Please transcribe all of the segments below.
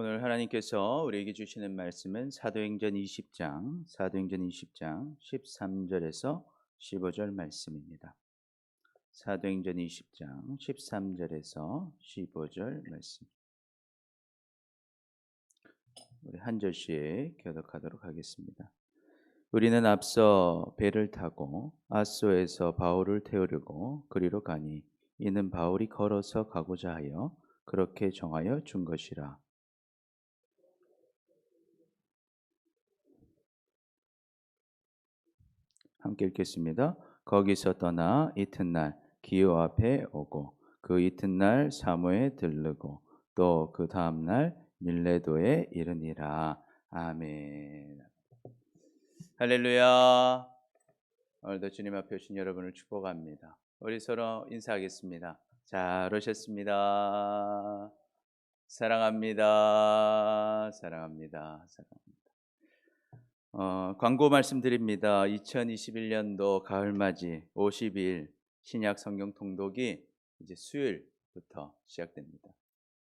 오늘 하나님께서 우리에게 주시는 말씀은 사도행전 20장 13절에서 15절 말씀입니다. 사도행전 20장 13절에서 15절 말씀. 우리 한 절씩 교독하도록 하겠습니다. 우리는 앞서 배를 타고 아소에서 바울을 태우려고 그리로 가니 이는 바울이 걸어서 가고자 하여 그렇게 정하여 준 것이라. 함께 읽겠습니다. 거기서 떠나 이튿날 기호 앞에 오고 그 이튿날 사모에 들르고 또 그 다음날 밀레도에 이르니라. 아멘. 할렐루야. 오늘도 주님 앞에 오신 여러분을 축복합니다. 우리 서로 인사하겠습니다. 잘 오셨습니다. 사랑합니다. 사랑합니다. 사랑합니다. 광고 말씀드립니다. 2021년도 가을맞이 50일 신약 성경 통독이 이제 수요일부터 시작됩니다.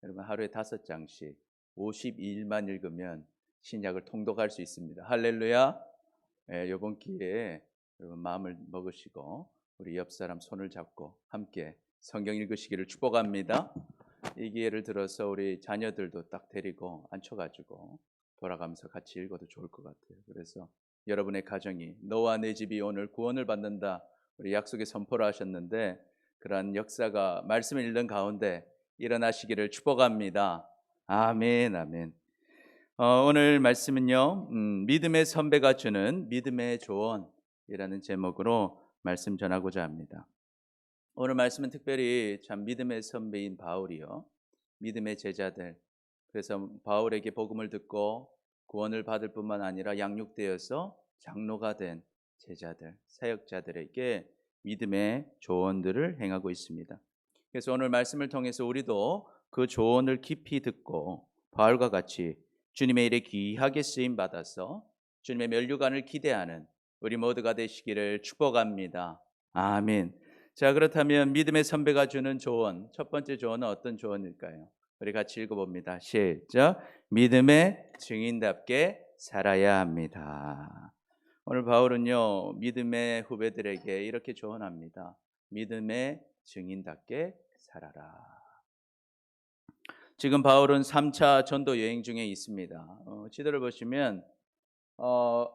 여러분 하루에 5장씩 52일만 읽으면 신약을 통독할 수 있습니다. 할렐루야. 이번 기회에 여러분 마음을 먹으시고 우리 옆 사람 손을 잡고 함께 성경 읽으시기를 축복합니다. 이 기회를 들어서 우리 자녀들도 딱 데리고 앉혀가지고 돌아가면서 같이 읽어도 좋을 것 같아요. 그래서 여러분의 가정이 너와 내 집이 오늘 구원을 받는다 우리 약속의 선포를 하셨는데 그러한 역사가 말씀을 읽는 가운데 일어나시기를 축복합니다. 아멘 아멘. 오늘 말씀은요 믿음의 선배가 주는 믿음의 조언이라는 제목으로 말씀 전하고자 합니다. 오늘 말씀은 특별히 참 믿음의 선배인 바울이요 믿음의 제자들, 그래서 바울에게 복음을 듣고 구원을 받을 뿐만 아니라 양육되어서 장로가 된 제자들, 사역자들에게 믿음의 조언들을 행하고 있습니다. 그래서 오늘 말씀을 통해서 우리도 그 조언을 깊이 듣고 바울과 같이 주님의 일에 귀하게 쓰임 받아서 주님의 면류관을 기대하는 우리 모두가 되시기를 축복합니다. 아멘. 자, 그렇다면 믿음의 선배가 주는 조언, 첫 번째 조언은 어떤 조언일까요? 우리 같이 읽어봅니다. 시작. 믿음의 증인답게 살아야 합니다. 오늘 바울은요 믿음의 후배들에게 이렇게 조언합니다. 믿음의 증인답게 살아라. 지금 바울은 3차 전도 여행 중에 있습니다. 지도를 보시면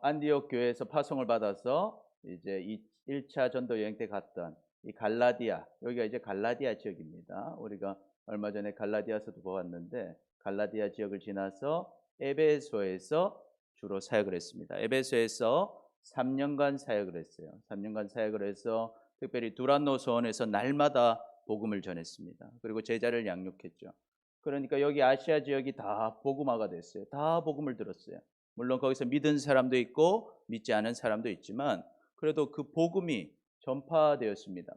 안디옥 교회에서 파송을 받아서 이제 1차 전도 여행 때 갔던 이 갈라디아, 여기가 이제 갈라디아 지역입니다. 우리가 얼마 전에 갈라디아서도 보았는데 갈라디아 지역을 지나서 에베소에서 주로 사역을 했습니다. 에베소에서 3년간 사역을 했어요. 3년간 사역을 해서 특별히 두란노 소원에서 날마다 복음을 전했습니다. 그리고 제자를 양육했죠. 그러니까 여기 아시아 지역이 다 복음화가 됐어요. 다 복음을 들었어요. 물론 거기서 믿은 사람도 있고 믿지 않은 사람도 있지만 그래도 그 복음이 전파되었습니다.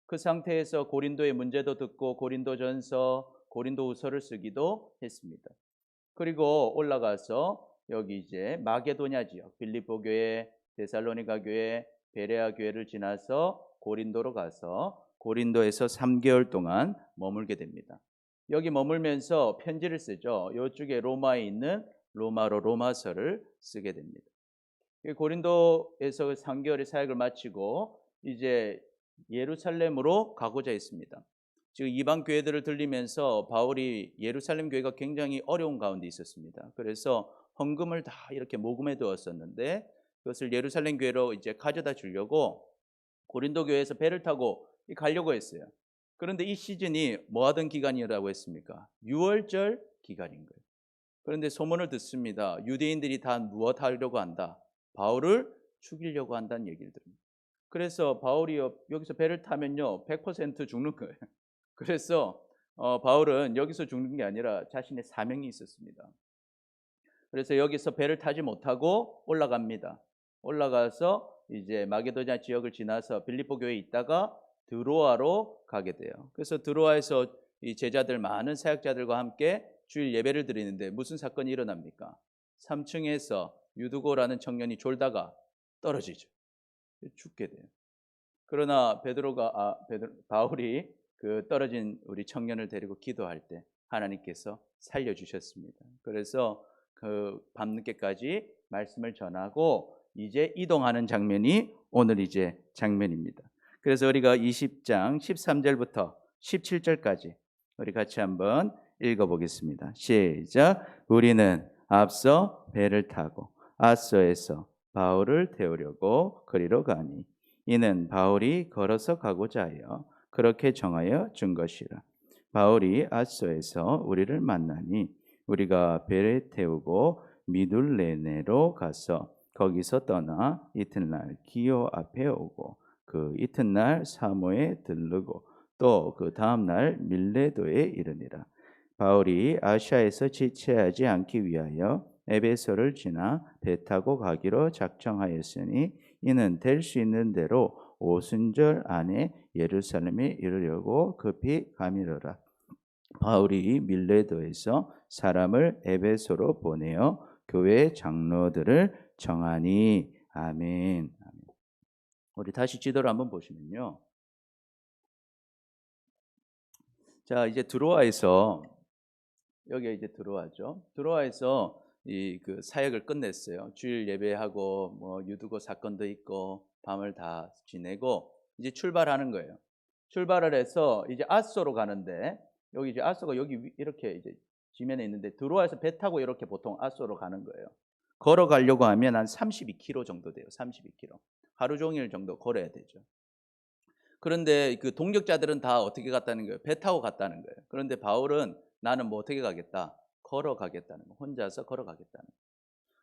그 상태에서 고린도의 문제도 듣고 고린도전서, 고린도후서를 쓰기도 했습니다. 그리고 올라가서 여기 이제 마게도냐 지역, 빌립보 교회, 데살로니가 교회, 베레아 교회를 지나서 고린도로 가서 고린도에서 3개월 동안 머물게 됩니다. 여기 머물면서 편지를 쓰죠. 이쪽에 로마에 있는 로마로 로마서를 쓰게 됩니다. 고린도에서 3개월의 사역을 마치고 이제 예루살렘으로 가고자 했습니다. 지금 이방 교회들을 들리면서 바울이 예루살렘 교회가 굉장히 어려운 가운데 있었습니다. 그래서 헌금을 다 이렇게 모금해 두었었는데 그것을 예루살렘 교회로 이제 가져다 주려고 고린도 교회에서 배를 타고 가려고 했어요. 그런데 이 시즌이 뭐 하던 기간이라고 했습니까? 유월절 기간인 거예요. 그런데 소문을 듣습니다. 유대인들이 다 무엇 하려고 한다? 바울을 죽이려고 한다는 얘기를 들습니다. 그래서 바울이 여기서 배를 타면요 100% 죽는 거예요. 그래서 바울은 여기서 죽는 게 아니라 자신의 사명이 있었습니다. 그래서 여기서 배를 타지 못하고 올라갑니다. 올라가서 이제 마게도냐 지역을 지나서 빌립보 교회에 있다가 드로아로 가게 돼요. 그래서 드로아에서 이 제자들 많은 사역자들과 함께 주일 예배를 드리는데 무슨 사건이 일어납니까? 3층에서 유두고라는 청년이 졸다가 떨어지죠. 죽게 돼요. 그러나 바울이 그 떨어진 우리 청년을 데리고 기도할 때 하나님께서 살려주셨습니다. 그래서 그 밤늦게까지 말씀을 전하고 이제 이동하는 장면이 오늘 이제 장면입니다. 그래서 우리가 20장 13절부터 17절까지 우리 같이 한번 읽어보겠습니다. 시작. 우리는 앞서 배를 타고 아소에서 바울을 태우려고 그리로 가니 이는 바울이 걸어서 가고자 하여 그렇게 정하여 준 것이라. 바울이 아소에서 우리를 만나니 우리가 배를 태우고 미둘레네로 가서 거기서 떠나 이튿날 기오 앞에 오고 그 이튿날 사모에 들르고 또 그 다음날 밀레도에 이르니라. 바울이 아시아에서 지체하지 않기 위하여 에베소를 지나 배 타고 가기로 작정하였으니 이는 될 수 있는 대로 오순절 안에 예루살렘에 이르려고 급히 가미르라. 바울이 밀레도에서 사람을 에베소로 보내어 교회 장로들을 정하니. 아멘. 우리 다시 지도를 한번 보시면요. 자, 이제 드로아에서 여기 이제 드로아죠. 드로아에서 이 그 사역을 끝냈어요. 주일 예배하고 뭐 유두고 사건도 있고 밤을 다 지내고 이제 출발하는 거예요. 출발을 해서 이제 아소로 가는데 여기 이제 아소가 여기 이렇게 이제 지면에 있는데 드로아에서 배 타고 이렇게 보통 아소로 가는 거예요. 걸어가려고 하면 한 32km 정도 돼요. 32km. 하루 종일 정도 걸어야 되죠. 그런데 그 동력자들은 다 어떻게 갔다는 거예요? 배 타고 갔다는 거예요. 그런데 바울은 나는 뭐 어떻게 가겠다? 걸어가겠다는 거. 혼자서 걸어가겠다는 거.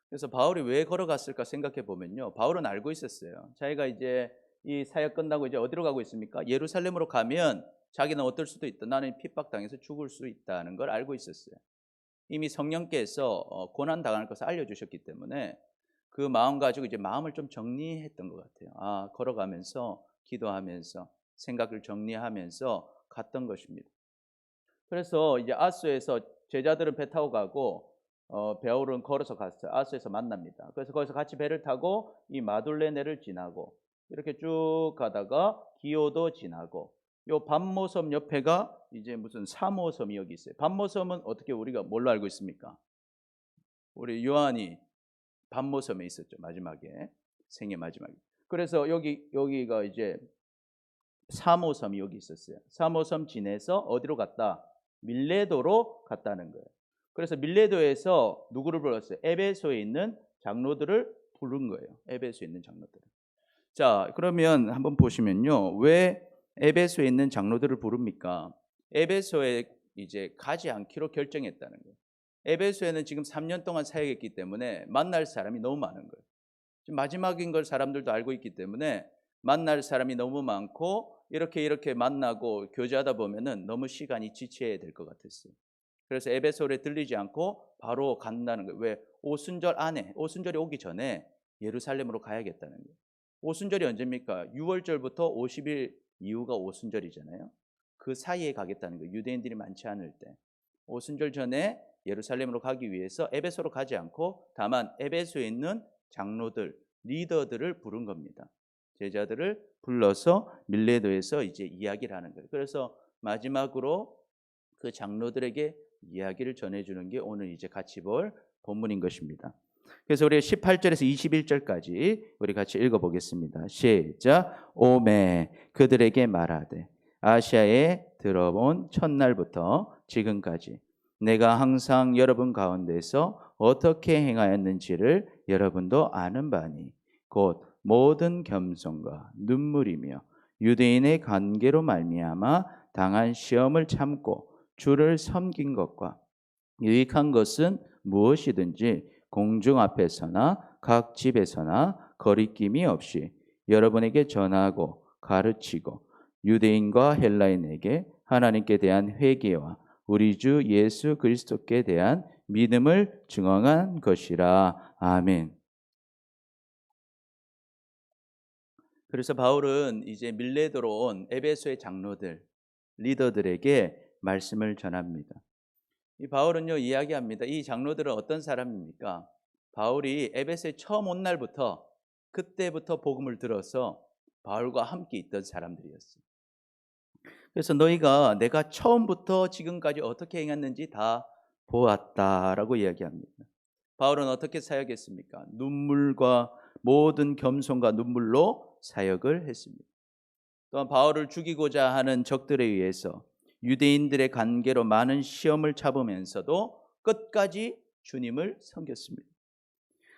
그래서 바울이 왜 걸어갔을까 생각해 보면요. 바울은 알고 있었어요. 자기가 이제 이 사역 끝나고 이제 어디로 가고 있습니까? 예루살렘으로 가면 자기는 어떨 수도 있다. 나는 핍박당해서 죽을 수 있다는 걸 알고 있었어요. 이미 성령께서 고난 당할 것을 알려주셨기 때문에 그 마음 가지고 이제 마음을 좀 정리했던 것 같아요. 아, 걸어가면서 기도하면서 생각을 정리하면서 갔던 것입니다. 그래서 이제 아소에서 제자들은 배 타고 가고 베울은 걸어서 갔어요. 아소에서 만납니다. 그래서 거기서 같이 배를 타고 이 마둘레네를 지나고 이렇게 쭉 가다가 기오도 지나고 요 반모섬 옆에가 이제 무슨 사모섬이 여기 있어요. 반모섬은 어떻게 우리가 뭘로 알고 있습니까? 우리 요한이 반모섬에 있었죠. 마지막에 생애 마지막에. 그래서 여기가 이제 사모섬이 여기 있었어요. 사모섬 지내서 어디로 갔다? 밀레도로 갔다는 거예요. 그래서 밀레도에서 누구를 불렀어요? 에베소에 있는 장로들을 부른 거예요. 에베소에 있는 장로들을. 자, 그러면 한번 보시면요. 왜 에베소에 있는 장로들을 부릅니까? 에베소에 이제 가지 않기로 결정했다는 거예요. 에베소에는 지금 3년 동안 사역했기 때문에 만날 사람이 너무 많은 거예요. 지금 마지막인 걸 사람들도 알고 있기 때문에 만날 사람이 너무 많고 이렇게 만나고 교제하다 보면은 너무 시간이 지체해야 될 것 같았어요. 그래서 에베소에 들리지 않고 바로 간다는 거예요. 왜? 오순절 안에, 오순절이 오기 전에 예루살렘으로 가야겠다는 거예요. 오순절이 언제입니까? 6월절부터 50일 이후가 오순절이잖아요. 그 사이에 가겠다는 거예요. 유대인들이 많지 않을 때. 오순절 전에 예루살렘으로 가기 위해서 에베소로 가지 않고 다만 에베소에 있는 장로들, 리더들을 부른 겁니다. 제자들을 불러서 밀레도에서 이제 이야기를 하는 거예요. 그래서 마지막으로 그 장로들에게 이야기를 전해주는 게 오늘 이제 같이 볼 본문인 것입니다. 그래서 우리 18절에서 21절까지 우리 같이 읽어보겠습니다. 시작. 오매 그들에게 말하되 아시아에 들어온 첫날부터 지금까지 내가 항상 여러분 가운데서 어떻게 행하였는지를 여러분도 아는 바니 곧 모든 겸손과 눈물이며 유대인의 관계로 말미암아 당한 시험을 참고 주를 섬긴 것과 유익한 것은 무엇이든지 공중 앞에서나 각 집에서나 거리낌이 없이 여러분에게 전하고 가르치고 유대인과 헬라인에게 하나님께 대한 회개와 우리 주 예수 그리스도께 대한 믿음을 증언한 것이라. 아멘. 그래서 바울은 이제 밀레도로 온 에베소의 장로들, 리더들에게 말씀을 전합니다. 이 바울은요 이야기합니다. 이 장로들은 어떤 사람입니까? 바울이 에베소에 처음 온 날부터 그때부터 복음을 들어서 바울과 함께 있던 사람들이었어요. 그래서 너희가 내가 처음부터 지금까지 어떻게 행했는지 다 보았다라고 이야기합니다. 바울은 어떻게 사역했습니까? 눈물과 모든 겸손과 눈물로 사역을 했습니다. 또한 바울을 죽이고자 하는 적들에 의해서 유대인들의 관계로 많은 시험을 참으면서도 끝까지 주님을 섬겼습니다.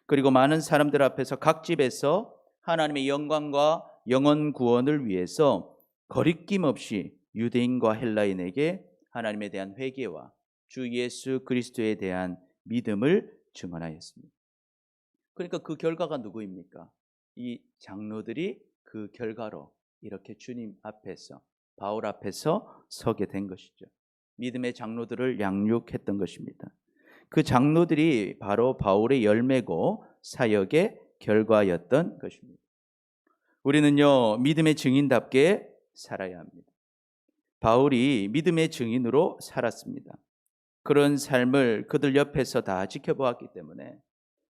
그리고 많은 사람들 앞에서 각 집에서 하나님의 영광과 영혼 구원을 위해서 거리낌 없이 유대인과 헬라인에게 하나님에 대한 회개와 주 예수 그리스도에 대한 믿음을 증언하였습니다. 그러니까 그 결과가 누구입니까? 이 장로들이 그 결과로 이렇게 주님 앞에서, 바울 앞에서 서게 된 것이죠. 믿음의 장로들을 양육했던 것입니다. 그 장로들이 바로 바울의 열매고 사역의 결과였던 것입니다. 우리는요, 믿음의 증인답게 살아야 합니다. 바울이 믿음의 증인으로 살았습니다. 그런 삶을 그들 옆에서 다 지켜보았기 때문에,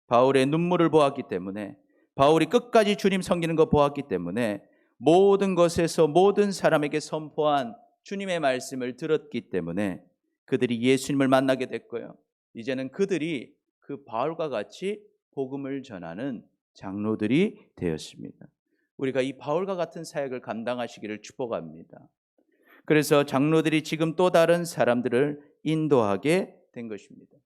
바울의 눈물을 보았기 때문에, 바울이 끝까지 주님 섬기는 거 보았기 때문에, 모든 것에서 모든 사람에게 선포한 주님의 말씀을 들었기 때문에 그들이 예수님을 만나게 됐고요. 이제는 그들이 그 바울과 같이 복음을 전하는 장로들이 되었습니다. 우리가 이 바울과 같은 사역을 감당하시기를 축복합니다. 그래서 장로들이 지금 또 다른 사람들을 인도하게 된 것입니다.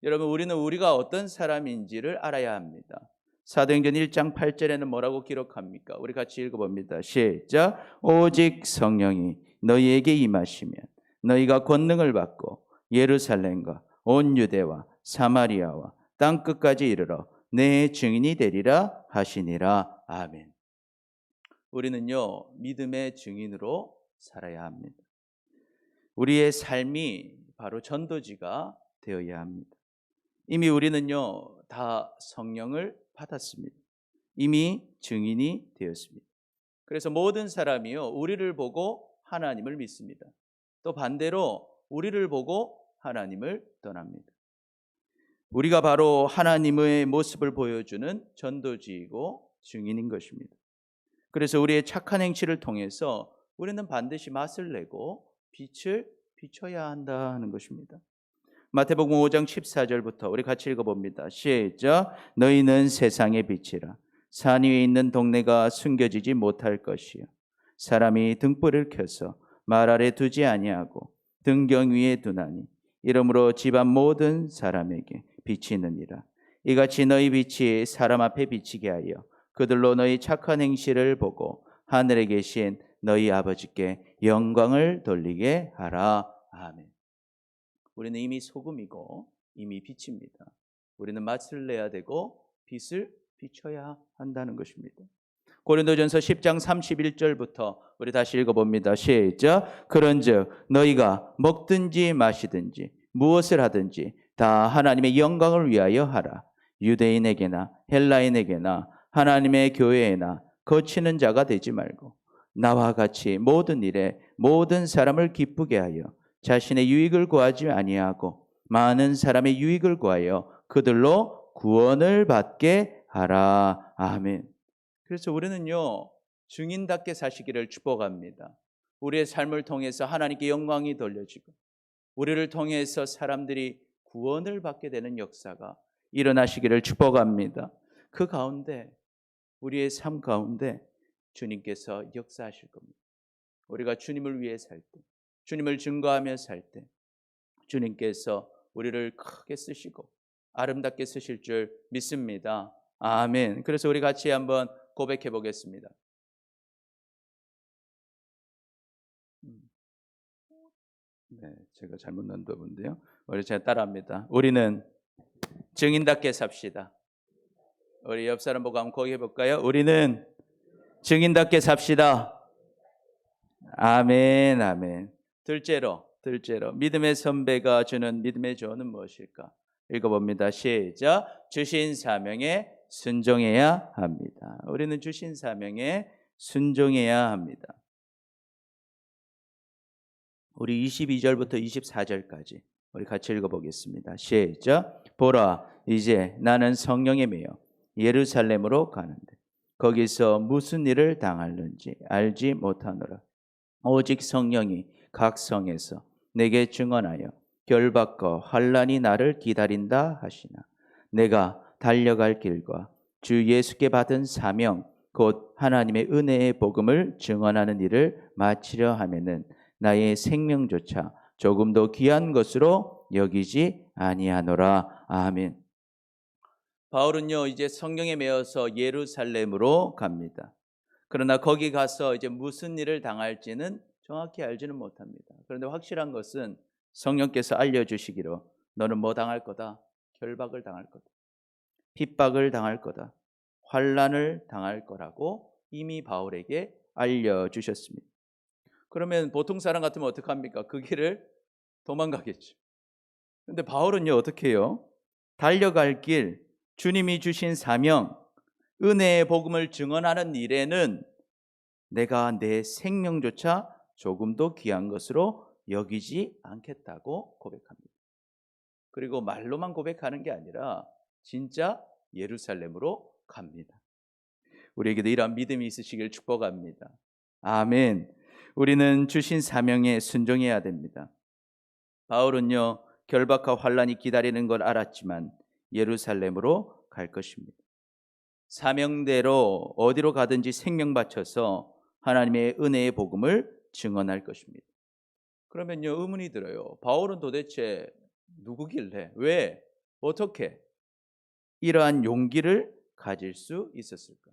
여러분, 우리는 우리가 어떤 사람인지를 알아야 합니다. 사도행전 1장 8절에는 뭐라고 기록합니까? 우리 같이 읽어봅니다. 시작. 오직 성령이 너희에게 임하시면 너희가 권능을 받고 예루살렘과 온 유대와 사마리아와 땅끝까지 이르러 내 증인이 되리라 하시니라. 아멘. 우리는요, 믿음의 증인으로 살아야 합니다. 우리의 삶이 바로 전도지가 되어야 합니다. 이미 우리는요, 다 성령을 받았습니다. 이미 증인이 되었습니다. 그래서 모든 사람이요, 우리를 보고 하나님을 믿습니다. 또 반대로 우리를 보고 하나님을 떠납니다. 우리가 바로 하나님의 모습을 보여주는 전도지이고 증인인 것입니다. 그래서 우리의 착한 행실을 통해서 우리는 반드시 맛을 내고 빛을 비춰야 한다는 것입니다. 마태복음 5장 14절부터 우리 같이 읽어봅니다. 시작. 너희는 세상의 빛이라. 산 위에 있는 동네가 숨겨지지 못할 것이요 사람이 등불을 켜서 말 아래 두지 아니하고 등경 위에 두나니 이러므로 집안 모든 사람에게 비치느니라. 이같이 너희 빛이 사람 앞에 비치게 하여 그들로 너희 착한 행실을 보고 하늘에 계신 너희 아버지께 영광을 돌리게 하라. 아멘. 우리는 이미 소금이고 이미 빛입니다. 우리는 맛을 내야 되고 빛을 비춰야 한다는 것입니다. 고린도전서 10장 31절부터 우리 다시 읽어봅니다. 시작. 그런즉 너희가 먹든지 마시든지 무엇을 하든지 다 하나님의 영광을 위하여 하라. 유대인에게나 헬라인에게나 하나님의 교회에나 거치는 자가 되지 말고 나와 같이 모든 일에 모든 사람을 기쁘게 하여 자신의 유익을 구하지 아니하고 많은 사람의 유익을 구하여 그들로 구원을 받게 하라. 아멘. 그래서 우리는요, 증인답게 사시기를 축복합니다. 우리의 삶을 통해서 하나님께 영광이 돌려지고 우리를 통해서 사람들이 구원을 받게 되는 역사가 일어나시기를 축복합니다. 그 가운데 우리의 삶 가운데 주님께서 역사하실 겁니다. 우리가 주님을 위해 살 때, 주님을 증거하며 살 때 주님께서 우리를 크게 쓰시고 아름답게 쓰실 줄 믿습니다. 아멘. 그래서 우리 같이 한번 고백해 보겠습니다. 네, 제가 잘못 넣은 부분인데요. 우리 제가 따라합니다. 우리는 증인답게 삽시다. 우리 옆 사람 보고 한번 고백해 볼까요? 우리는 증인답게 삽시다. 아멘, 아멘. 둘째로 믿음의 선배가 주는 믿음의 조언은 무엇일까? 읽어봅니다. 시작. 주신 사명에 순종해야 합니다. 우리는 주신 사명에 순종해야 합니다. 우리 22절부터 24절까지 우리 같이 읽어보겠습니다. 시작. 보라, 이제 나는 성령에 매여 예루살렘으로 가는데 거기서 무슨 일을 당할는지 알지 못하노라. 오직 성령이 각 성에서 내게 증언하여 결박과 환난이 나를 기다린다 하시나 내가 달려갈 길과 주 예수께 받은 사명 곧 하나님의 은혜의 복음을 증언하는 일을 마치려 하면은 나의 생명조차 조금도 귀한 것으로 여기지 아니하노라. 아멘. 바울은요 이제 성령에 매여서 예루살렘으로 갑니다. 그러나 거기 가서 이제 무슨 일을 당할지는 정확히 알지는 못합니다. 그런데 확실한 것은 성령께서 알려주시기로 너는 뭐 당할 거다? 결박을 당할 거다. 핍박을 당할 거다. 환난을 당할 거라고 이미 바울에게 알려주셨습니다. 그러면 보통 사람 같으면 어떡합니까? 그 길을 도망가겠죠. 그런데 바울은요 어떻게 해요? 달려갈 길, 주님이 주신 사명, 은혜의 복음을 증언하는 일에는 내가 내 생명조차 조금도 귀한 것으로 여기지 않겠다고 고백합니다. 그리고 말로만 고백하는 게 아니라 진짜 예루살렘으로 갑니다. 우리에게도 이러한 믿음이 있으시길 축복합니다. 아멘. 우리는 주신 사명에 순종해야 됩니다. 바울은요 결박과 환난이 기다리는 걸 알았지만 예루살렘으로 갈 것입니다. 사명대로 어디로 가든지 생명 바쳐서 하나님의 은혜의 복음을 증언할 것입니다. 그러면요 의문이 들어요. 바울은 도대체 누구길래 왜 어떻게 이러한 용기를 가질 수 있었을까?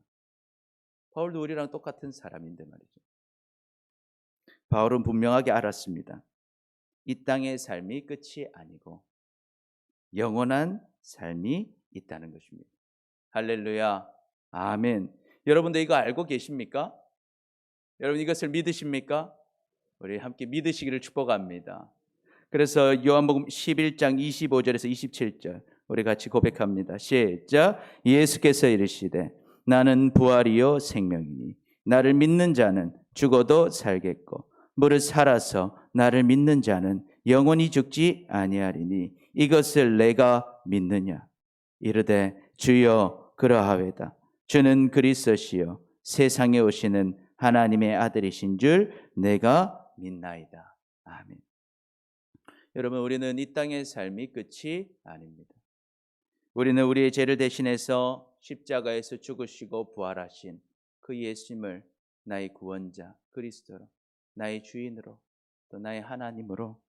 바울도 우리랑 똑같은 사람인데 말이죠. 바울은 분명하게 알았습니다. 이 땅의 삶이 끝이 아니고 영원한 삶이 있다는 것입니다. 할렐루야. 아멘. 여러분들 이거 알고 계십니까? 여러분 이것을 믿으십니까? 우리 함께 믿으시기를 축복합니다. 그래서 요한복음 11장 25절에서 27절 우리 같이 고백합니다. 시작. 예수께서 이르시되 나는 부활이요 생명이니 나를 믿는 자는 죽어도 살겠고 무릇 살아서 나를 믿는 자는 영원히 죽지 아니하리니 이것을 내가 믿느냐? 이르되 주여 그러하외다. 주는 그리스도시요 세상에 오시는 하나님의 아들이신 줄 내가 믿나이다. 아멘. 여러분 우리는 이 땅의 삶이 끝이 아닙니다. 우리는 우리의 죄를 대신해서 십자가에서 죽으시고 부활하신 그 예수님을 나의 구원자 그리스도로 나의 주인으로 또 나의 하나님으로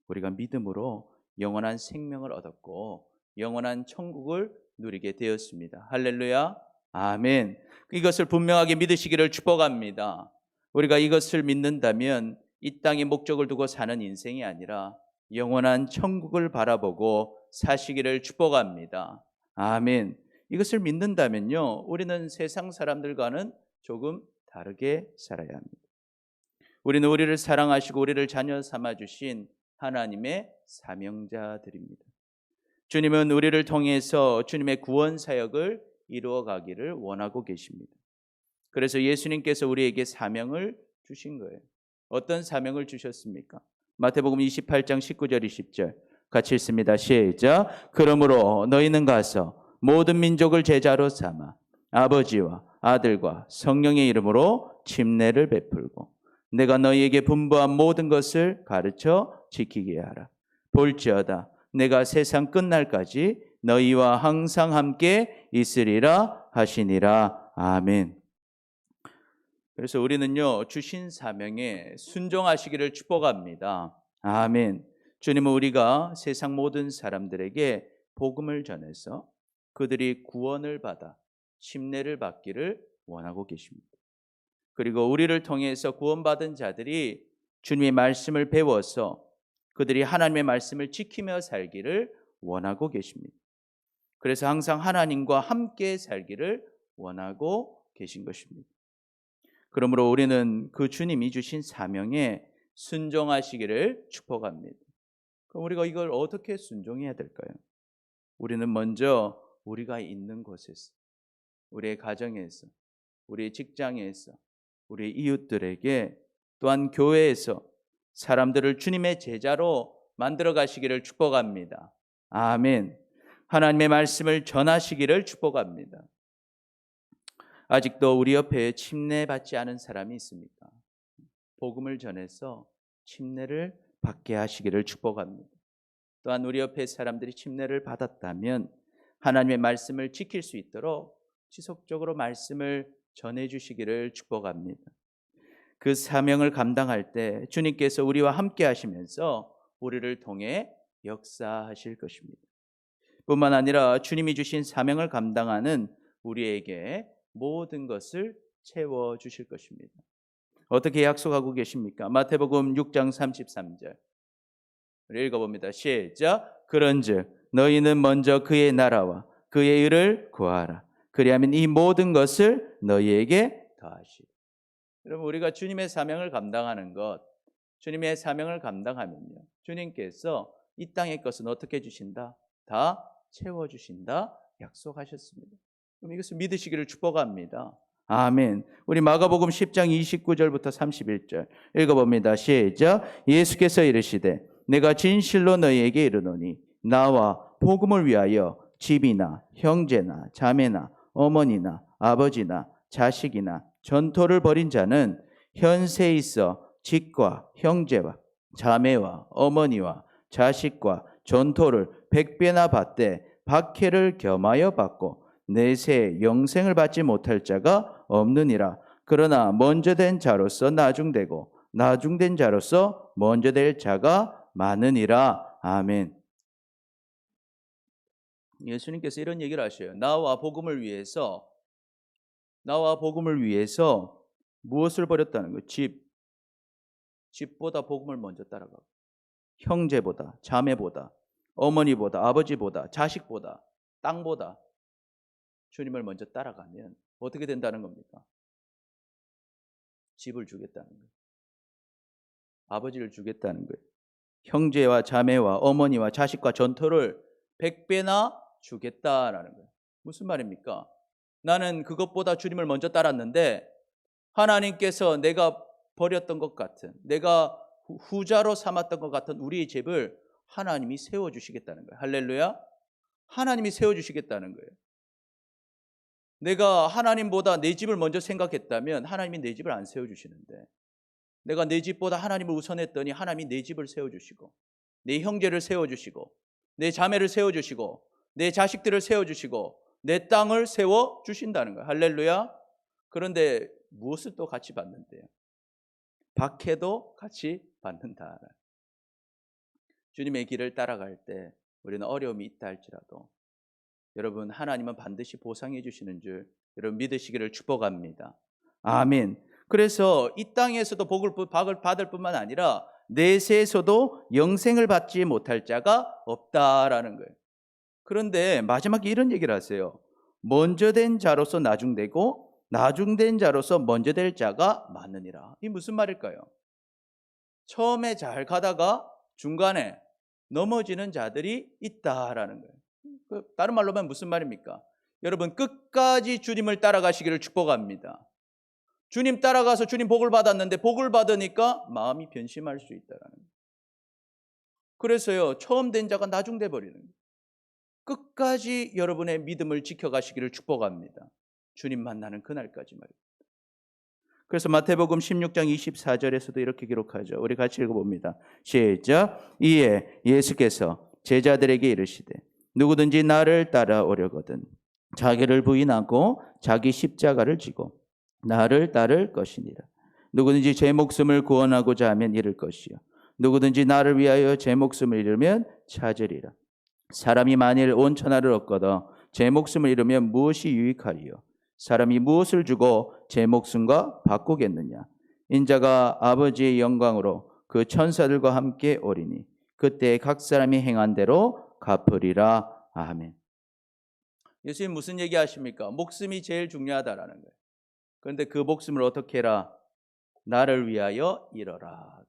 우리가 믿음으로 영원한 생명을 얻었고 영원한 천국을 누리게 되었습니다. 할렐루야. 아멘. 이것을 분명하게 믿으시기를 축복합니다. 우리가 이것을 믿는다면 이 땅에 목적을 두고 사는 인생이 아니라 영원한 천국을 바라보고 사시기를 축복합니다. 아멘. 이것을 믿는다면요 우리는 세상 사람들과는 조금 다르게 살아야 합니다. 우리는 우리를 사랑하시고 우리를 자녀 삼아주신 하나님의 사명자들입니다. 주님은 우리를 통해서 주님의 구원 사역을 이루어 가기를 원하고 계십니다. 그래서 예수님께서 우리에게 사명을 주신 거예요. 어떤 사명을 주셨습니까? 마태복음 28장 19절 20절 같이 읽습니다. 시작. 그러므로 너희는 가서 모든 민족을 제자로 삼아 아버지와 아들과 성령의 이름으로 침례를 베풀고 내가 너희에게 분부한 모든 것을 가르쳐 지키게 하라. 볼지어다 내가 세상 끝날까지 너희와 항상 함께 있으리라 하시니라. 아멘. 그래서 우리는요 주신 사명에 순종하시기를 축복합니다. 아멘. 주님은 우리가 세상 모든 사람들에게 복음을 전해서 그들이 구원을 받아 침례를 받기를 원하고 계십니다. 그리고 우리를 통해서 구원받은 자들이 주님의 말씀을 배워서 그들이 하나님의 말씀을 지키며 살기를 원하고 계십니다. 그래서 항상 하나님과 함께 살기를 원하고 계신 것입니다. 그러므로 우리는 그 주님이 주신 사명에 순종하시기를 축복합니다. 그럼 우리가 이걸 어떻게 순종해야 될까요? 우리는 먼저 우리가 있는 곳에서, 우리의 가정에서, 우리의 직장에서, 우리 이웃들에게 또한 교회에서 사람들을 주님의 제자로 만들어 가시기를 축복합니다. 아멘. 하나님의 말씀을 전하시기를 축복합니다. 아직도 우리 옆에 침례받지 않은 사람이 있습니까? 복음을 전해서 침례를 받게 하시기를 축복합니다. 또한 우리 옆에 사람들이 침례를 받았다면 하나님의 말씀을 지킬 수 있도록 지속적으로 말씀을 전해주시기를 축복합니다. 그 사명을 감당할 때 주님께서 우리와 함께 하시면서 우리를 통해 역사하실 것입니다. 뿐만 아니라 주님이 주신 사명을 감당하는 우리에게 모든 것을 채워주실 것입니다. 어떻게 약속하고 계십니까? 마태복음 6장 33절 우리 읽어봅니다. 시작. 그런즉 너희는 먼저 그의 나라와 그의 의를 구하라. 그리하면 이 모든 것을 너희에게 더하시리라. 여러분, 우리가 주님의 사명을 감당하는 것, 주님의 사명을 감당하면요, 주님께서 이 땅의 것은 어떻게 해주신다? 다 채워주신다 약속하셨습니다. 그럼 이것을 믿으시기를 축복합니다. 아멘. 우리 마가복음 10장 29절부터 31절 읽어봅니다. 시작. 예수께서 이르시되 내가 진실로 너희에게 이르노니 나와 복음을 위하여 집이나 형제나 자매나 어머니나 아버지나 자식이나 전토를 벌인 자는 현세에 있어 집과 형제와 자매와 어머니와 자식과 전토를 100배나 받되 박해를 겸하여 받고 내세 영생을 받지 못할 자가 없느니라. 그러나 먼저 된 자로서 나중되고 나중된 자로서 먼저 될 자가 많으니라. 아멘. 예수님께서 이런 얘기를 하셔요. 나와 복음을 위해서 무엇을 버렸다는 거예요? 집보다 복음을 먼저 따라가고 형제보다 자매보다 어머니보다 아버지보다 자식보다 땅보다 주님을 먼저 따라가면 어떻게 된다는 겁니까? 집을 주겠다는 거예요. 아버지를 주겠다는 거예요. 형제와 자매와 어머니와 자식과 전토를 100배나 주겠다라는 거예요. 무슨 말입니까? 나는 그것보다 주님을 먼저 따랐는데 하나님께서 내가 버렸던 것 같은, 내가 후자로 삼았던 것 같은 우리의 집을 하나님이 세워주시겠다는 거예요. 할렐루야. 하나님이 세워주시겠다는 거예요. 내가 하나님보다 내 집을 먼저 생각했다면 하나님이 내 집을 안 세워주시는데, 내가 내 집보다 하나님을 우선했더니 하나님이 내 집을 세워주시고 내 형제를 세워주시고 내 자매를 세워주시고 내 자식들을 세워주시고 내 땅을 세워주신다는 거예요. 할렐루야. 그런데 무엇을 또 같이 받는데요? 박해도 같이 받는다. 주님의 길을 따라갈 때 우리는 어려움이 있다 할지라도 여러분, 하나님은 반드시 보상해 주시는 줄 여러분 믿으시기를 축복합니다. 아멘. 그래서 이 땅에서도 복을 받을 뿐만 아니라 내세에서도 영생을 받지 못할 자가 없다라는 거예요. 그런데 마지막에 이런 얘기를 하세요. 먼저 된 자로서 나중되고 나중된 자로서 먼저 될 자가 많으니라. 이 무슨 말일까요? 처음에 잘 가다가 중간에 넘어지는 자들이 있다라는 거예요. 다른 말로 하면 무슨 말입니까? 여러분, 끝까지 주님을 따라가시기를 축복합니다. 주님 따라가서 주님 복을 받았는데 복을 받으니까 마음이 변심할 수 있다라는 거예요. 그래서요, 처음 된 자가 나중돼 버리는 거예요. 끝까지 여러분의 믿음을 지켜가시기를 축복합니다. 주님 만나는 그날까지 말입니다. 그래서 마태복음 16장 24절에서도 이렇게 기록하죠. 우리 같이 읽어봅니다. 시작. 이에 예수께서 제자들에게 이르시되 누구든지 나를 따라오려거든 자기를 부인하고 자기 십자가를 지고 나를 따를 것이니라. 누구든지 제 목숨을 구원하고자 하면 잃을 것이요 누구든지 나를 위하여 제 목숨을 잃으면 찾으리라. 사람이 만일 온 천하를 얻거든 제 목숨을 잃으면 무엇이 유익하리요? 사람이 무엇을 주고 제 목숨과 바꾸겠느냐? 인자가 아버지의 영광으로 그 천사들과 함께 오리니 그때 각 사람이 행한 대로 갚으리라. 아멘. 예수님 무슨 얘기 하십니까? 목숨이 제일 중요하다라는 거예요. 그런데 그 목숨을 어떻게 해라? 나를 위하여 잃어라.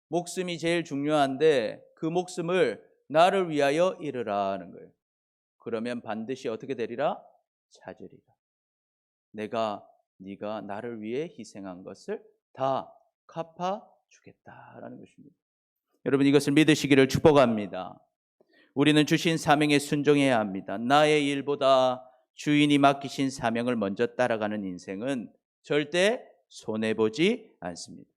목숨이 제일 중요한데 그 목숨을 나를 위하여 잃으라는 거예요. 그러면 반드시 어떻게 되리라? 찾으리라. 네가 나를 위해 희생한 것을 다 갚아주겠다라는 것입니다. 여러분, 이것을 믿으시기를 축복합니다. 우리는 주신 사명에 순종해야 합니다. 나의 일보다 주인이 맡기신 사명을 먼저 따라가는 인생은 절대 손해보지 않습니다.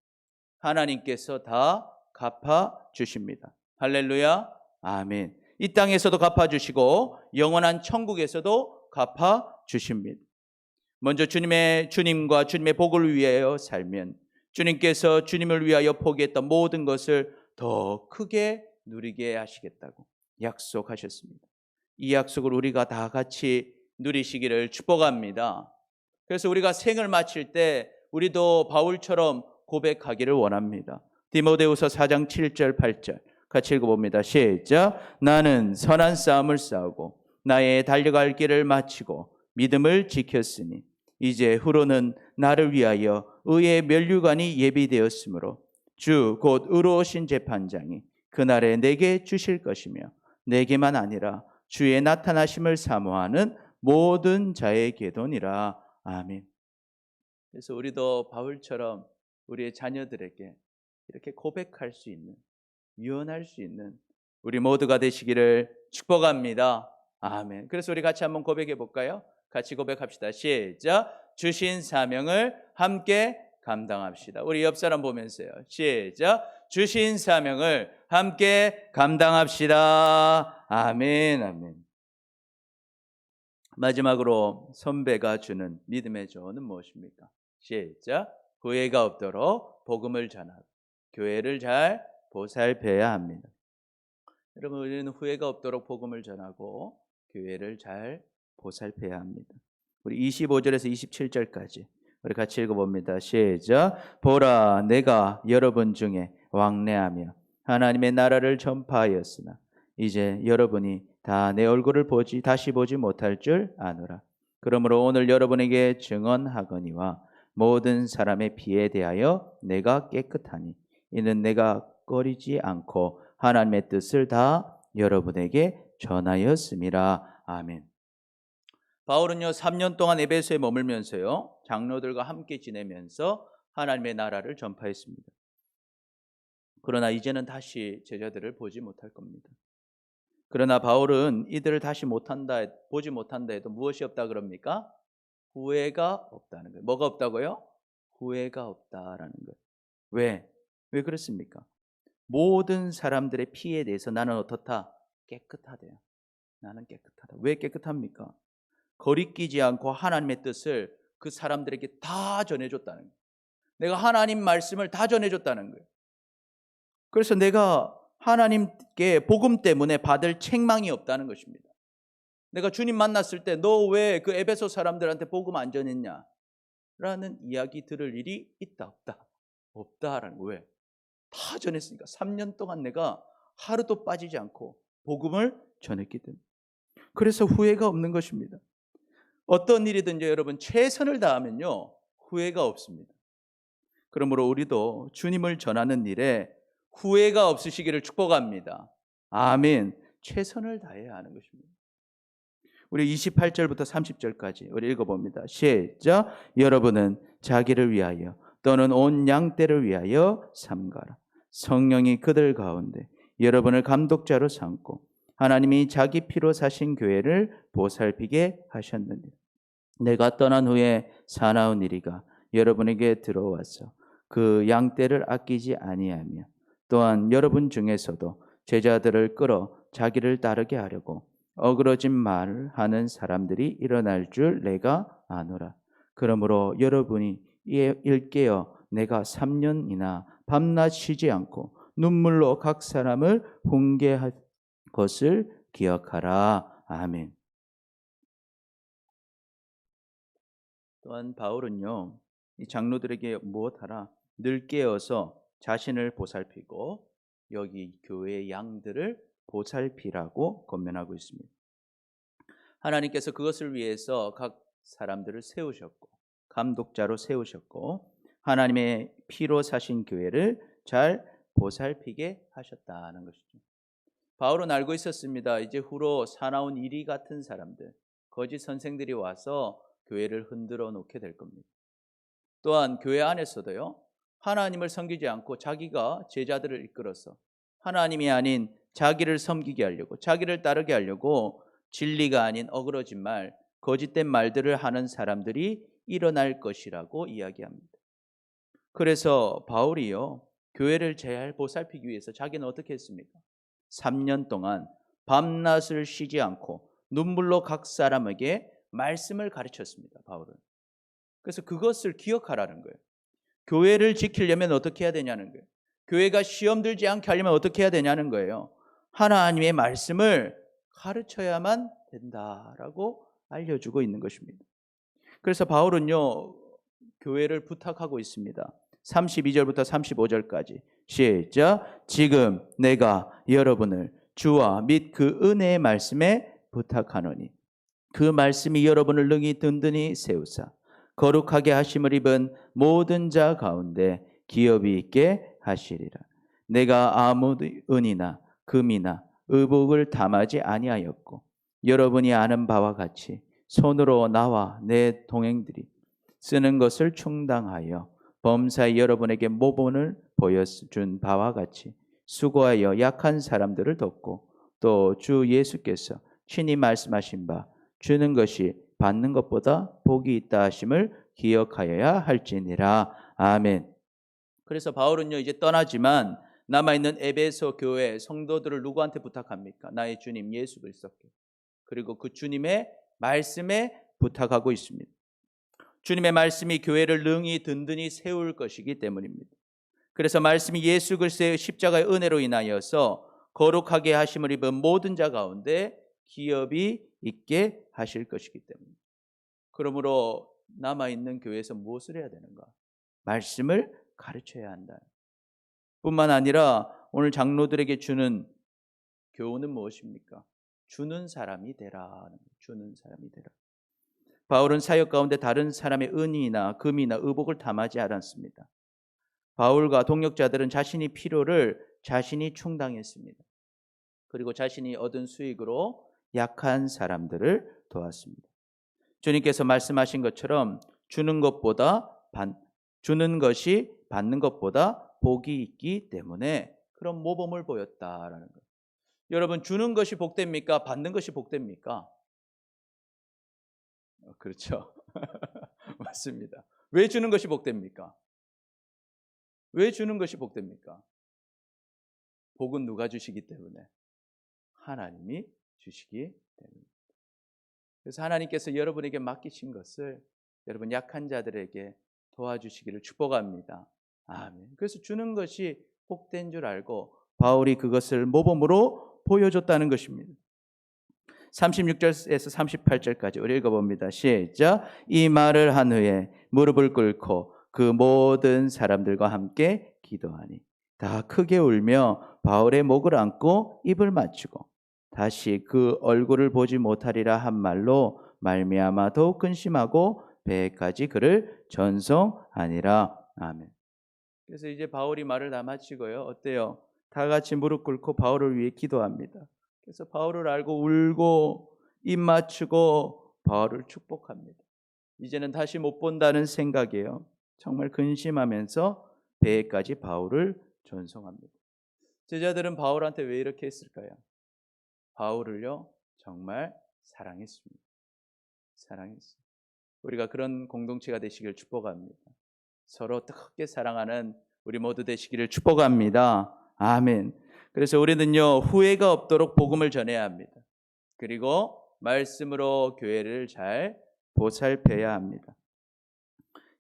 하나님께서 다 갚아주십니다. 할렐루야. 아멘. 이 땅에서도 갚아주시고 영원한 천국에서도 갚아주십니다. 먼저 주님과 주님의 복을 위하여 살면 주님께서 주님을 위하여 포기했던 모든 것을 더 크게 누리게 하시겠다고 약속하셨습니다. 이 약속을 우리가 다 같이 누리시기를 축복합니다. 그래서 우리가 생을 마칠 때 우리도 바울처럼 고백하기를 원합니다. 디모데후서 4장 7절 8절 같이 읽어봅니다. 시작. 나는 선한 싸움을 싸우고 나의 달려갈 길을 마치고 믿음을 지켰으니 이제 후로는 나를 위하여 의의 면류관이 예비되었으므로 주 곧 의로우신 재판장이 그날에 내게 주실 것이며 내게만 아니라 주의 나타나심을 사모하는 모든 자에게도니라. 아멘. 그래서 우리도 바울처럼 우리의 자녀들에게 이렇게 고백할 수 있는, 유언할 수 있는 우리 모두가 되시기를 축복합니다. 아멘. 그래서 우리 같이 한번 고백해 볼까요? 같이 고백합시다. 시작. 주신 사명을 함께 감당합시다. 우리 옆 사람 보면서요. 시작. 주신 사명을 함께 감당합시다. 아멘. 아멘. 마지막으로 선배가 주는 믿음의 조언은 무엇입니까? 시작. 후회가 없도록 복음을 전하고 교회를 잘 보살펴야 합니다. 여러분, 우리는 후회가 없도록 복음을 전하고 교회를 잘 보살펴야 합니다. 우리 25절에서 27절까지 우리 같이 읽어봅니다. 시작. 보라, 내가 여러분 중에 왕래하며 하나님의 나라를 전파하였으나 이제 여러분이 다 내 얼굴을 다시 보지 못할 줄 아노라. 그러므로 오늘 여러분에게 증언하거니와 모든 사람의 피에 대하여 내가 깨끗하니 이는 내가 꺼리지 않고 하나님의 뜻을 다 여러분에게 전하였음이라. 아멘. 바울은요 3년 동안 에베소에 머물면서요 장로들과 함께 지내면서 하나님의 나라를 전파했습니다. 그러나 이제는 다시 제자들을 보지 못할 겁니다. 그러나 바울은 이들을 다시 보지 못한다 해도 무엇이 없다 그럽니까? 후회가 없다는 거예요. 뭐가 없다고요? 후회가 없다라는 거예요. 왜? 왜 그렇습니까? 모든 사람들의 피에 대해서 나는 어떻다? 깨끗하대요. 나는 깨끗하다. 왜 깨끗합니까? 거리끼지 않고 하나님의 뜻을 그 사람들에게 다 전해줬다는 거예요. 내가 하나님 말씀을 다 전해줬다는 거예요. 그래서 내가 하나님께 복음 때문에 받을 책망이 없다는 것입니다. 내가 주님 만났을 때 너 왜 그 에베소 사람들한테 복음 안 전했냐? 라는 이야기 들을 일이 있다 없다? 없다라는 거예요. 왜? 다 전했으니까 3년 동안 내가 하루도 빠지지 않고 복음을 전했기 때문에. 그래서 후회가 없는 것입니다. 어떤 일이든지 여러분 최선을 다하면요 후회가 없습니다. 그러므로 우리도 주님을 전하는 일에 후회가 없으시기를 축복합니다. 아멘. 최선을 다해야 하는 것입니다. 우리 28절부터 30절까지 우리 읽어봅니다. 시작. 여러분은 자기를 위하여 또는 온 양떼를 위하여 삼가라. 성령이 그들 가운데 여러분을 감독자로 삼고 하나님이 자기 피로 사신 교회를 보살피게 하셨느니라. 내가 떠난 후에 사나운 이리가 여러분에게 들어와서 그 양떼를 아끼지 아니하며 또한 여러분 중에서도 제자들을 끌어 자기를 따르게 하려고 어그러진 말을 하는 사람들이 일어날 줄 내가 아노라. 그러므로 여러분이 일깨어 내가 3년이나 밤낮 쉬지 않고 눈물로 각 사람을 훈계할 것을 기억하라. 아멘. 또한 바울은요 이 장로들에게 무엇하라? 늘 깨어서 자신을 보살피고 여기 교회의 양들을 보살피라고 권면하고 있습니다. 하나님께서 그것을 위해서 각 사람들을 세우셨고 감독자로 세우셨고 하나님의 피로 사신 교회를 잘 보살피게 하셨다는 것이죠. 바울은 알고 있었습니다. 이제 후로 사나운 이리 같은 사람들, 거짓 선생들이 와서 교회를 흔들어 놓게 될 겁니다. 또한 교회 안에서도요 하나님을 섬기지 않고 자기가 제자들을 이끌어서 하나님이 아닌 자기를 섬기게 하려고 자기를 따르게 하려고 진리가 아닌 어그러진 말, 거짓된 말들을 하는 사람들이 일어날 것이라고 이야기합니다. 그래서 바울이요, 교회를 잘 보살피기 위해서 자기는 어떻게 했습니까? 3년 동안 밤낮을 쉬지 않고 눈물로 각 사람에게 말씀을 가르쳤습니다. 바울은. 그래서 그것을 기억하라는 거예요. 교회를 지키려면 어떻게 해야 되냐는 거예요. 교회가 시험 들지 않게 하려면 어떻게 해야 되냐는 거예요. 하나님의 말씀을 가르쳐야만 된다라고 알려주고 있는 것입니다. 그래서 바울은요, 교회를 부탁하고 있습니다. 32절부터 35절까지 시작. 지금 내가 여러분을 주와 및 그 은혜의 말씀에 부탁하노니 그 말씀이 여러분을 능히 든든히 세우사 거룩하게 하심을 입은 모든 자 가운데 기업이 있게 하시리라. 내가 아무 은이나 금이나 의복을 담하지 아니하였고 여러분이 아는 바와 같이 손으로 나와 내 동행들이 쓰는 것을 충당하여 범사에 여러분에게 모본을 보여준 바와 같이 수고하여 약한 사람들을 돕고 또 주 예수께서 친히 말씀하신 바 주는 것이 받는 것보다 복이 있다 하심을 기억하여야 할지니라. 아멘. 그래서 바울은요 이제 떠나지만 남아있는 에베소 교회 성도들을 누구한테 부탁합니까? 나의 주님 예수 그리스도께, 그리고 그 주님의 말씀에 부탁하고 있습니다. 주님의 말씀이 교회를 능히 든든히 세울 것이기 때문입니다. 그래서 말씀이 예수 그리스도의 십자가의 은혜로 인하여서 거룩하게 하심을 입은 모든 자 가운데 기업이 있게 하실 것이기 때문입니다. 그러므로 남아있는 교회에서 무엇을 해야 되는가? 말씀을 가르쳐야 한다. 뿐만 아니라 오늘 장로들에게 주는 교훈은 무엇입니까? 주는 사람이 되라. 주는 사람이 되라. 바울은 사역 가운데 다른 사람의 은이나 금이나 의복을 담하지 않았습니다. 바울과 동역자들은 자신이 필요를 자신이 충당했습니다. 그리고 자신이 얻은 수익으로 약한 사람들을 도왔습니다. 주님께서 말씀하신 것처럼 주는 것이 받는 것보다 복이 있기 때문에 그런 모범을 보였다라는 거예요. 여러분, 주는 것이 복됩니까? 받는 것이 복됩니까? 그렇죠. 맞습니다. 왜 주는 것이 복됩니까? 왜 주는 것이 복됩니까? 복은 누가 주시기 때문에? 하나님이 주시기 때문에. 그래서 하나님께서 여러분에게 맡기신 것을 여러분 약한 자들에게 도와주시기를 축복합니다. 아멘. 그래서 주는 것이 복된 줄 알고 바울이 그것을 모범으로 보여줬다는 것입니다. 36절에서 38절까지 우리 읽어봅니다. 시작. 이 말을 한 후에 무릎을 꿇고 그 모든 사람들과 함께 기도하니 다 크게 울며 바울의 목을 안고 입을 맞추고 다시 그 얼굴을 보지 못하리라 한 말로 말미암아 더욱 근심하고 배까지 그를 전송하니라. 아멘. 그래서 이제 바울이 말을 다 마치고요. 어때요? 다 같이 무릎 꿇고 바울을 위해 기도합니다. 그래서 바울을 알고 울고 입 맞추고 바울을 축복합니다. 이제는 다시 못 본다는 생각이에요. 정말 근심하면서 배까지 바울을 전송합니다. 제자들은 바울한테 왜 이렇게 했을까요? 바울을요 정말 사랑했습니다. 사랑했습니다. 우리가 그런 공동체가 되시길 축복합니다. 서로 뜨겁게 사랑하는 우리 모두 되시기를 축복합니다. 아멘. 그래서 우리는요 후회가 없도록 복음을 전해야 합니다. 그리고 말씀으로 교회를 잘 보살펴야 합니다.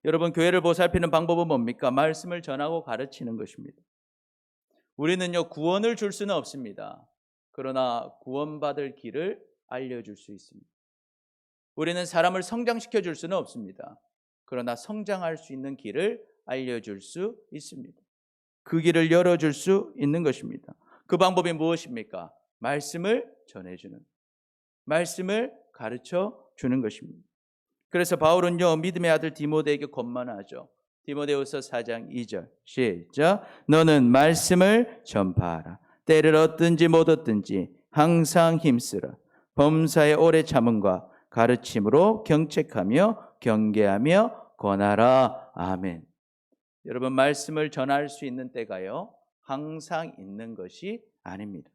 여러분, 교회를 보살피는 방법은 뭡니까? 말씀을 전하고 가르치는 것입니다. 우리는요 구원을 줄 수는 없습니다. 그러나 구원받을 길을 알려줄 수 있습니다. 우리는 사람을 성장시켜 줄 수는 없습니다. 그러나 성장할 수 있는 길을 알려줄 수 있습니다. 그 길을 열어줄 수 있는 것입니다. 그 방법이 무엇입니까? 말씀을 전해주는, 말씀을 가르쳐 주는 것입니다. 그래서 바울은요 믿음의 아들 디모데에게 권면하죠. 디모데후서 4장 2절 시작. 너는 말씀을 전파하라. 때를 얻든지 못 얻든지 항상 힘쓰라. 범사의 오래 참음과 가르침으로 경책하며 경계하며 권하라. 아멘. 여러분, 말씀을 전할 수 있는 때가요 항상 있는 것이 아닙니다.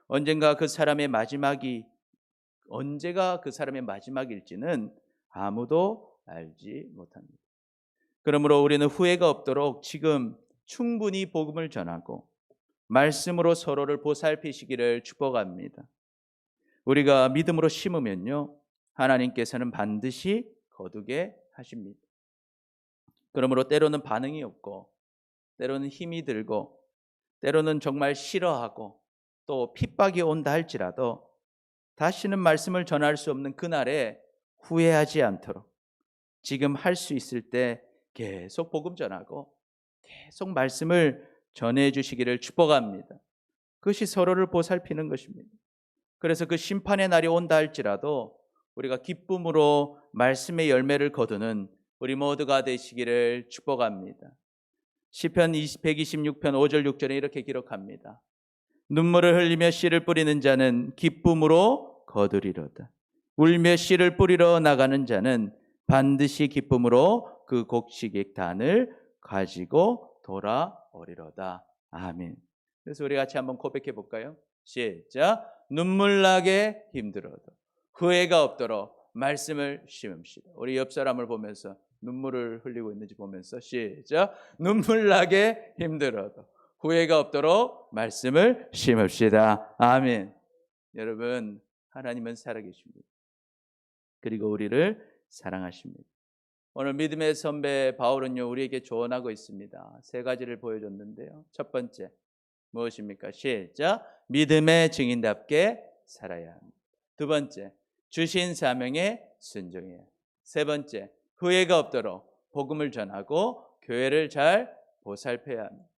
언젠가 그 사람의 마지막이 언제가 그 사람의 마지막일지는 아무도 알지 못합니다. 그러므로 우리는 후회가 없도록 지금 충분히 복음을 전하고 말씀으로 서로를 보살피시기를 축복합니다. 우리가 믿음으로 심으면요, 하나님께서는 반드시 거두게 하십니다. 그러므로 때로는 반응이 없고, 때로는 힘이 들고, 때로는 정말 싫어하고, 또 핍박이 온다 할지라도 다시는 말씀을 전할 수 없는 그날에 후회하지 않도록 지금 할 수 있을 때 계속 복음 전하고 계속 말씀을 전해 주시기를 축복합니다. 그것이 서로를 보살피는 것입니다. 그래서 그 심판의 날이 온다 할지라도 우리가 기쁨으로 말씀의 열매를 거두는 우리 모두가 되시기를 축복합니다. 시편 126편 5절 6절에 이렇게 기록합니다. 눈물을 흘리며 씨를 뿌리는 자는 기쁨으로 거두리로다. 울며 씨를 뿌리러 나가는 자는 반드시 기쁨으로 그 곡식의 단을 가지고 돌아오리로다. 아멘. 그래서 우리 같이 한번 고백해 볼까요? 시작. 눈물 나게 힘들어도 후회가 없도록 말씀을 심읍시다. 우리 옆 사람을 보면서 눈물을 흘리고 있는지 보면서 시작. 눈물 나게 힘들어도 후회가 없도록 말씀을 심읍시다. 아멘. 여러분, 하나님은 살아계십니다. 그리고 우리를 사랑하십니다. 오늘 믿음의 선배 바울은요, 우리에게 조언하고 있습니다. 세 가지를 보여줬는데요. 첫 번째 무엇입니까? 시작. 믿음의 증인답게 살아야 합니다. 두 번째, 주신 사명에 순종해야 합니다. 세 번째, 후회가 없도록 복음을 전하고 교회를 잘 보살펴야 합니다.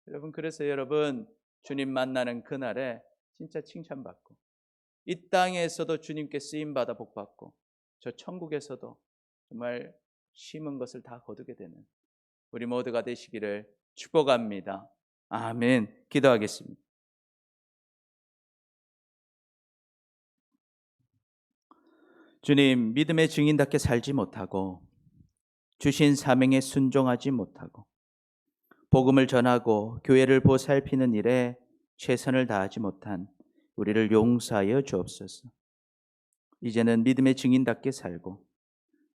여러분, 그래서 여러분 주님 만나는 그날에 진짜 칭찬받고 이 땅에서도 주님께 쓰임받아 복받고 저 천국에서도 정말 심은 것을 다 거두게 되는 우리 모두가 되시기를 축복합니다. 아멘. 기도하겠습니다. 주님, 믿음의 증인답게 살지 못하고 주신 사명에 순종하지 못하고 복음을 전하고 교회를 보살피는 일에 최선을 다하지 못한 우리를 용서하여 주옵소서. 이제는 믿음의 증인답게 살고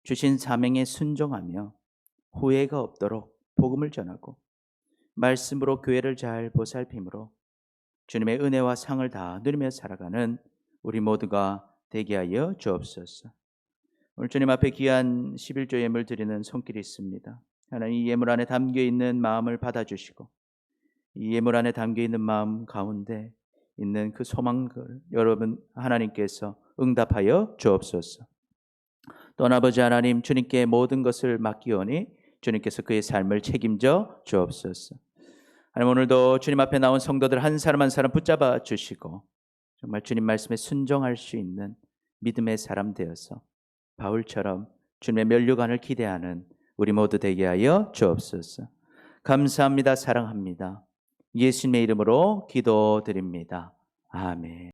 주신 사명에 순종하며 후회가 없도록 복음을 전하고 말씀으로 교회를 잘 보살핌으로 주님의 은혜와 상을 다 누리며 살아가는 우리 모두가 되게 하여 주옵소서. 오늘 주님 앞에 귀한 11조 예물 드리는 손길이 있습니다. 하나님, 이 예물 안에 담겨있는 마음을 받아주시고 이 예물 안에 담겨있는 마음 가운데 있는 그 소망을 여러분 하나님께서 응답하여 주옵소서. 또 아버지 하나님, 주님께 모든 것을 맡기오니 주님께서 그의 삶을 책임져 주옵소서. 하나님, 오늘도 주님 앞에 나온 성도들 한 사람 한 사람 붙잡아 주시고 정말 주님 말씀에 순종할 수 있는 믿음의 사람 되어서 바울처럼 주님의 면류관을 기대하는 우리 모두 되게 하여 주옵소서. 감사합니다. 사랑합니다. 예수님의 이름으로 기도드립니다. 아멘.